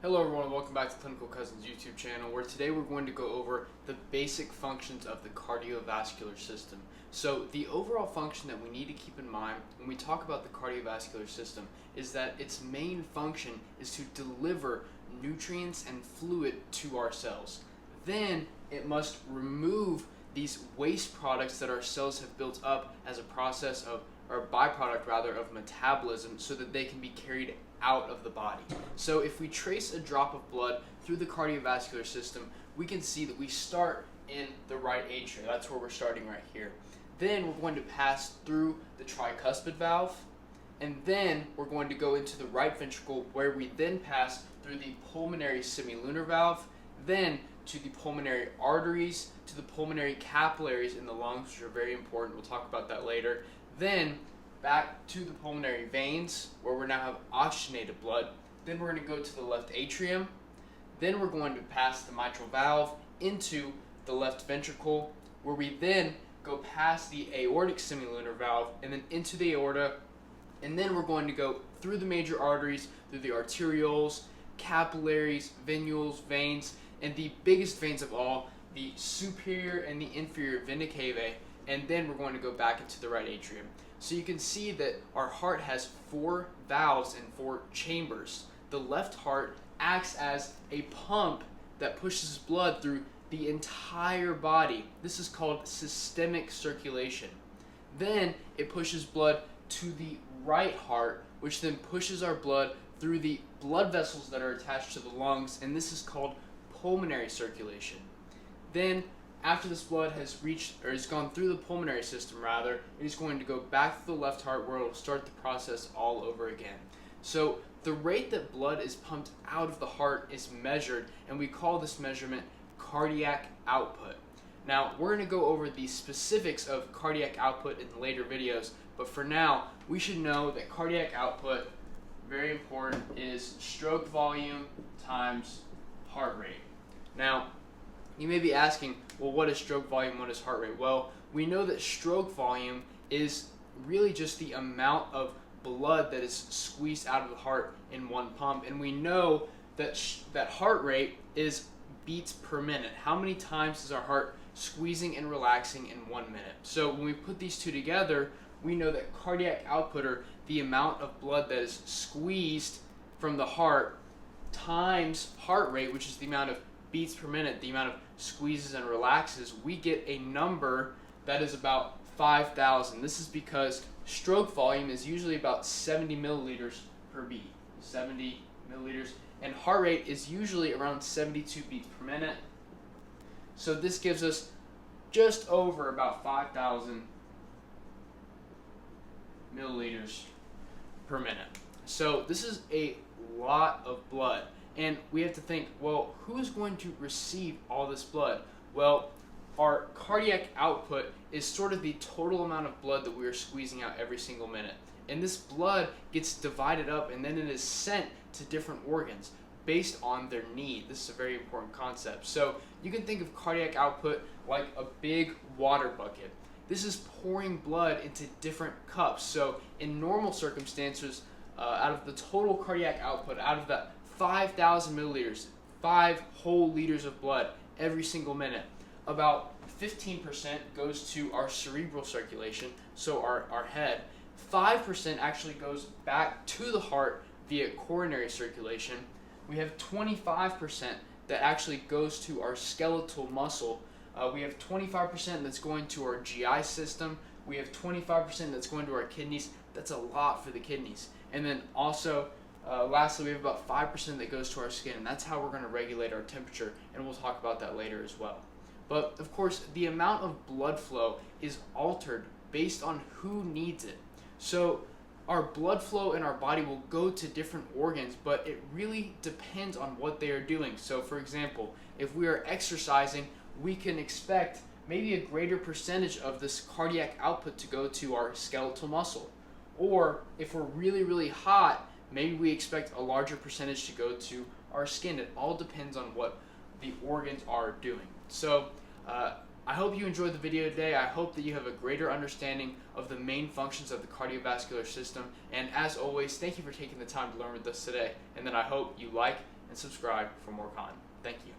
Hello everyone, welcome back to Clinical Cousins YouTube channel, where today we're going to go over the basic functions of the cardiovascular system. So the overall function that we need to keep in mind when we talk about the cardiovascular system is that its main function is to deliver nutrients and fluid to our cells. Then it must remove these waste products that our cells have built up as a process of, or a byproduct rather, of metabolism, so that they can be carried out of the body. So if we trace a drop of blood through the cardiovascular system, we can see that we start in the right atrium. That's where we're starting right here. Then we're going to pass through the tricuspid valve, and then we're going to go into the right ventricle, where we then pass through the pulmonary semilunar valve, then to the pulmonary arteries, to the pulmonary capillaries in the lungs, which are very important. We'll talk about that later. Then back to the pulmonary veins, where we now have oxygenated blood. Then we're going to go to the left atrium. Then we're going to pass the mitral valve into the left ventricle, where we then go past the aortic semilunar valve and then into the aorta. And then we're going to go through the major arteries, through the arterioles, capillaries, venules, veins, and the biggest veins of all, the superior and the inferior vena cava. And then we're going to go back into the right atrium. So you can see that our heart has 4 valves and 4 chambers. The left heart acts as a pump that pushes blood through the entire body. This is called systemic circulation. Then it pushes blood to the right heart, which then pushes our blood through the blood vessels that are attached to the lungs, and this is called pulmonary circulation. Then after this blood has reached, or has gone through the pulmonary system rather, it is going to go back to the left heart, where it will start the process all over again. So the rate that blood is pumped out of the heart is measured, and we call this measurement cardiac output. Now we're going to go over the specifics of cardiac output in later videos, but for now we should know that cardiac output, very important, is stroke volume times heart rate. Now you may be asking, well, what is stroke volume, what is heart rate? Well, we know that stroke volume is really just the amount of blood that is squeezed out of the heart in one pump, and we know that that heart rate is beats per minute. How many times is our heart squeezing and relaxing in 1 minute? So when we put these two together, we know that cardiac output, or the amount of blood that is squeezed from the heart, times heart rate, which is the amount of beats per minute, the amount of squeezes and relaxes, we get a number that is about 5,000. This is because stroke volume is usually about 70 milliliters per beat, 70 milliliters, and heart rate is usually around 72 beats per minute. So this gives us just over about 5,000 milliliters per minute. So this is a lot of blood. And we have to think, well, who's going to receive all this blood? Well, our cardiac output is sort of the total amount of blood that we are squeezing out every single minute. And this blood gets divided up, and then it is sent to different organs based on their need. This is a very important concept. So you can think of cardiac output like a big water bucket. This is pouring blood into different cups. So in normal circumstances, out of the total cardiac output, out of the 5,000 milliliters, 5 whole liters of blood every single minute, about 15% goes to our cerebral circulation, so our head. 5% actually goes back to the heart via coronary circulation. We have 25% that actually goes to our skeletal muscle. We have 25% that's going to our GI system. We have 25% that's going to our kidneys. That's a lot for the kidneys. And then also, lastly, we have about 5% that goes to our skin, and that's how we're going to regulate our temperature, and we'll talk about that later as well. But of course, the amount of blood flow is altered based on who needs it. So our blood flow in our body will go to different organs, but it really depends on what they are doing. So for example, if we are exercising, we can expect maybe a greater percentage of this cardiac output to go to our skeletal muscle. Or if we're really, really hot, maybe we expect a larger percentage to go to our skin. It all depends on what the organs are doing. So I hope you enjoyed the video today. I hope that you have a greater understanding of the main functions of the cardiovascular system. And as always, thank you for taking the time to learn with us today. And then I hope you like and subscribe for more content. Thank you.